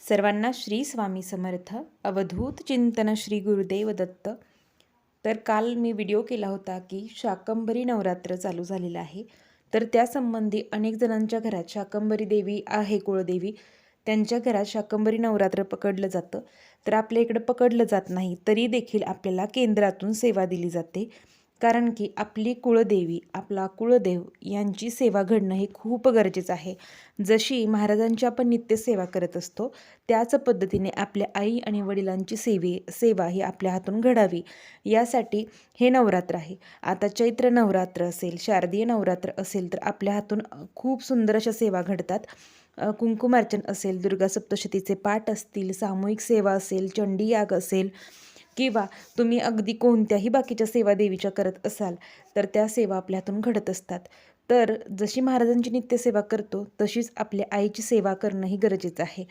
सर्वांना श्री स्वामी समर्थ. अवधूत चिंतन श्री गुरुदेव दत्त. तर काल मी व्हिडिओ केला होता की शाकंभरी नवरात्र चालू झालेलं आहे. तर त्यासंबंधी अनेक जणांच्या घरात शाकंभरी देवी आहे, कुळदेवी, त्यांच्या घरात शाकंभरी नवरात्र पकडलं जातं. तर आपल्या इकडं पकडलं जात नाही, तरी देखील आपल्याला केंद्रातून सेवा दिली जाते. कारण की आपली कुळदेवी, आपला कुळदेव यांची सेवा घडणं हे खूप गरजेचं आहे. जशी महाराजांची आपण नित्यसेवा करत असतो, त्याच पद्धतीने आपल्या आई आणि वडिलांची सेवा ही आपल्या हातून घडावी, यासाठी हे नवरात्र आहे. आता चैत्र नवरात्र असेल, शारदीय नवरात्र असेल, तर आपल्या हातून खूप सुंदर अशा सेवा घडतात. कुंकुमार्चन असेल, दुर्गा सप्तशतीचे पाठ असतील, सामूहिक सेवा असेल, चंडीयाग असेल, किंवा तुम्ही अगदी कोणत्याही बाकीच्या सेवा देवीच्या करत असाल, तर त्या सेवा आपल्या हातून घडत असतात. तर जशी महाराजांची नित्यसेवा करतो, तशीच आपल्या आईची सेवा करणंही गरजेचं आहे.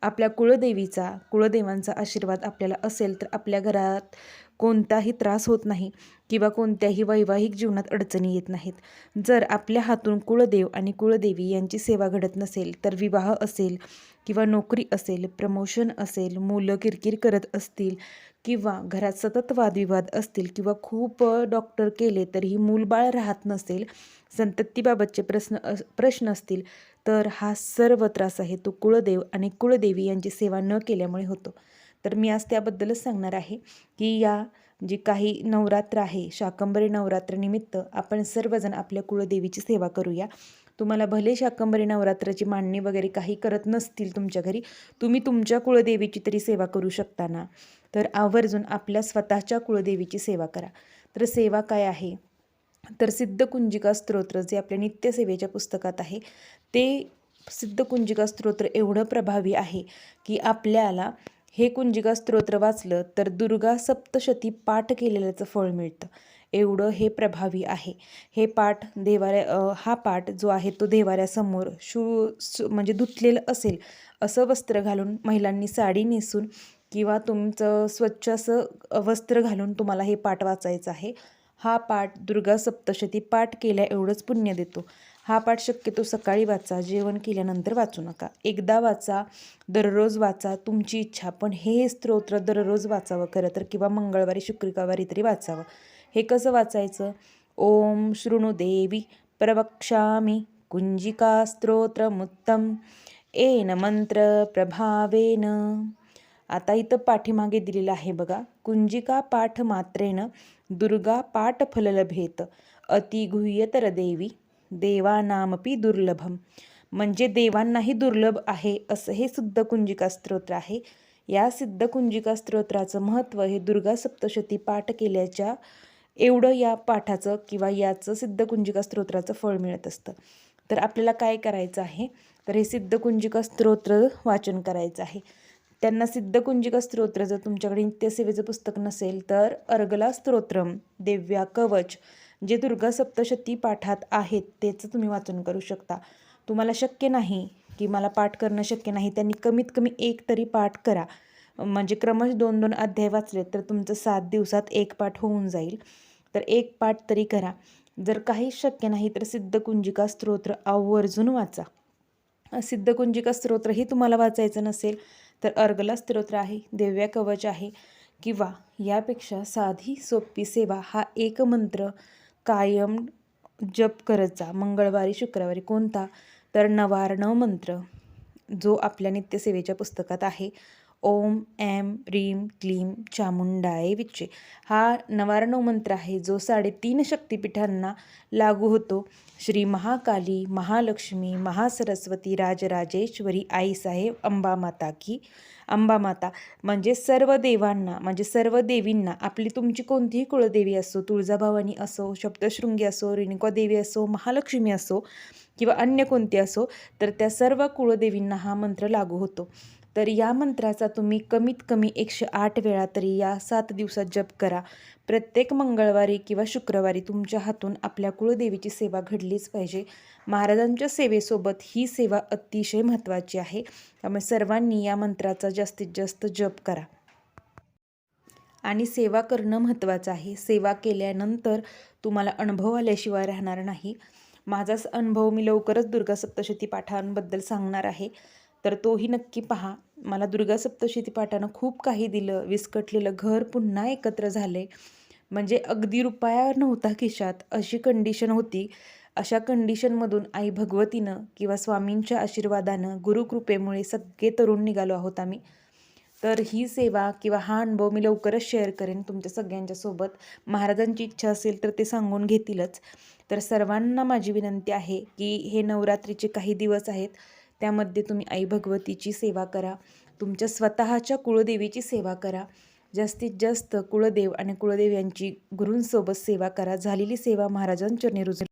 आपल्या कुळदेवांचा आशीर्वाद आपल्याला असेल, तर आपल्या घरात कोणताही त्रास होत नाही किंवा कोणत्याही वैवाहिक जीवनात अडचणी येत नाहीत. जर आपल्या हातून कुळदेव आणि कुळदेवी यांची सेवा घडत नसेल, तर विवाह असेल किंवा नोकरी असेल, प्रमोशन असेल, मुलं किरकिर करत असतील किंवा घरात सतत वादविवाद असतील किंवा खूप डॉक्टर केले तरीही मूलबाळ राहत नसेल, संततीबाबतचे प्रश्न असतील, तर हा सर्व त्रास आहे तो कुळदेव आणि कुळदेवी यांची सेवा न केल्यामुळे होतो. तर मी आज त्याबद्दलच सांगणार आहे की या जी काही नवरात्र आहे, शाकंभरी नवरात्रनिमित्त आपण सर्वजण आपल्या कुळदेवीची सेवा करूया. तुम्हाला भले शाकंभरी नवरात्राची मांडणी वगैरे काही करत नसतील तुमच्या घरी, तुम्ही तुमच्या कुळदेवीची तरी सेवा करू शकता ना. तर आवर्जून आपल्या स्वतःच्या कुळदेवीची सेवा करा. तर सेवा काय आहे, तर सिद्धकुंजिका स्तोत्र जे आपल्या नित्यसेवेच्या पुस्तकात आहे, ते सिद्धकुंजिका स्तोत्र एवढं प्रभावी आहे की आपल्याला हे कुंजिका स्तोत्र वाचलं तर दुर्गा सप्तशती पाठ केलेल्याचं फळ मिळतं. एवढं हे प्रभावी आहे. हे पाठ हा पाठ जो आहे तो देवाऱ्यासमोर म्हणजे धुतलेलं असेल असं वस्त्र घालून, महिलांनी साडी नेसून किंवा तुमचं स्वच्छ असं वस्त्र घालून तुम्हाला हे पाठ वाचायचं आहे. हा पाठ दुर्गा सप्तशती पाठ केल्या एवढंच पुण्य देतो. हा पाठ शक्यतो सकाळी वाचा, जेवण केल्यानंतर वाचू नका. एकदा वाचा, दररोज वाचा, तुमची इच्छा. पण हे स्तोत्र दररोज वाचावं खरं तर, किंवा मंगळवारी शुक्रवारी तरी वाचावं. हे कसं वाचायचं? ओम शृणुदेवी प्रवक्ष्यामि कुंजिका स्तोत्रमुत्तम येन मंत्र प्रभावेन. आता इथं पाठीमागे दिलेलं आहे बघा, कुंजिका पाठ मात्रेन दुर्गा पाठ फल लभेत अतिगुह्यतर देवी देवानामपि दुर्लभम. म्हणजे देवांनाही दुर्लभ आहे असं हे सिद्धकुंजिका स्तोत्र आहे. या सिद्धकुंजिका स्तोत्राचं महत्त्व हे दुर्गा सप्तशती पाठ केल्याच्या एवढं या पाठाचं किंवा याचं सिद्धकुंजिका स्तोत्राचं फळ मिळत असतं. तर आपल्याला काय करायचं आहे, तर हे सिद्धकुंजिका स्तोत्र वाचन करायचं आहे. त्यांना सिद्धकुंजिका स्तोत्र जर तुमच्याकडे नित्यसेवेचं पुस्तक नसेल, तर अर्गला स्तोत्रम, देव्या कवच, जे दुर्गा सप्तशती पाठात आहेत त्याचं तुम्ही वाचन करू शकता. तुम्हाला शक्य नाही की मला पाठ करणं शक्य नाही, त्यांनी कमीत कमी एक तरी पाठ करा. म्हणजे क्रमश 2-2 अध्याय वाचले तर तुमचं 7 दिवसात एक पाठ होऊन जाईल. तर एक पाठ तरी करा. जर काही शक्य नाही तर सिद्धकुंजिका स्तोत्र आवर्जून वाचा. सिद्धकुंजिका स्तोत्रही तुम्हाला वाचायचं नसेल तर अर्गला स्तोत्र आहे, देव्या कवच आहे, किंवा यापेक्षा साधी सोपी सेवा हा एक मंत्र कायम जप करत जा. मंगळवारी शुक्रवारी कोणता, तर नवार्णव मंत्र जो आपल्या नित्यसेवेच्या पुस्तकात आहे. ओम ऐं ह्रीं क्लीं चामुंडाय विच्चे हा नवार्णव मंत्र आहे, जो 3.5 शक्तिपीठांना लागू होतो. श्री महाकाली, महालक्ष्मी, महासरस्वती, राजराजेश्वरी, आईसाहेब, अंबा माता की. अंबा माता म्हणजे सर्व देवांना, म्हणजे सर्व देवींना, आपली तुमची कोणतीही कुळदेवी असो, तुळजाभवानी असो, सप्तशृंगी असो, रेणुकादेवी असो, महालक्ष्मी असो किंवा अन्य कोणती असो, तर त्या सर्व कुळदेवींना हा मंत्र लागू होतो. तर या मंत्राचा तुम्ही कमीत कमी 108 वेळा तरी या 7 दिवसात जप करा. प्रत्येक मंगळवारी किंवा शुक्रवारी तुमच्या हातून आपल्या कुळदेवीची सेवा घडलीच पाहिजे. महाराजांच्या सेवेसोबत ही सेवा अतिशय महत्त्वाची आहे. त्यामुळे सर्वांनी या मंत्राचा जास्तीत जास्त जप करा. आणि सेवा करणं महत्त्वाचं आहे. सेवा केल्यानंतर तुम्हाला अनुभव आल्याशिवाय राहणार नाही. माझाच अनुभव मी लवकरच दुर्गा सप्तशती पाठांबद्दल सांगणार आहे. तर तोही नक्की पहा. मला दुर्गा सप्तशती पाठानं खूप काही दिलं. विस्कटलेलं घर पुन्हा एकत्र झाले. म्हणजे अगदी रुपया नव्हता खिशात अशी कंडिशन होती. अशा कंडिशनमधून आई भगवतीनं किंवा स्वामींच्या आशीर्वादानं, गुरुकृपेमुळे सगळे तरुण निघालो आहोत आम्ही. तर ही सेवा किंवा हा अनुभव मी लवकरच शेअर करेन तुमच्या सगळ्यांच्या सोबत. महाराजांची इच्छा असेल तर ते सांगून घेतीलच. तर सर्वांना माझी विनंती आहे की हे नवरात्रीचे काही दिवस आहेत, त्यामध्ये तुम्ही आई भगवतीची सेवा करा. तुमच्या स्वतःच्या कुळदेवीची सेवा करा. जास्तीत जास्त कुळदेव आणि कुळदेव यांची गुरूंसोबत सेवा करा. झालेली सेवा महाराजांच्या रुजली.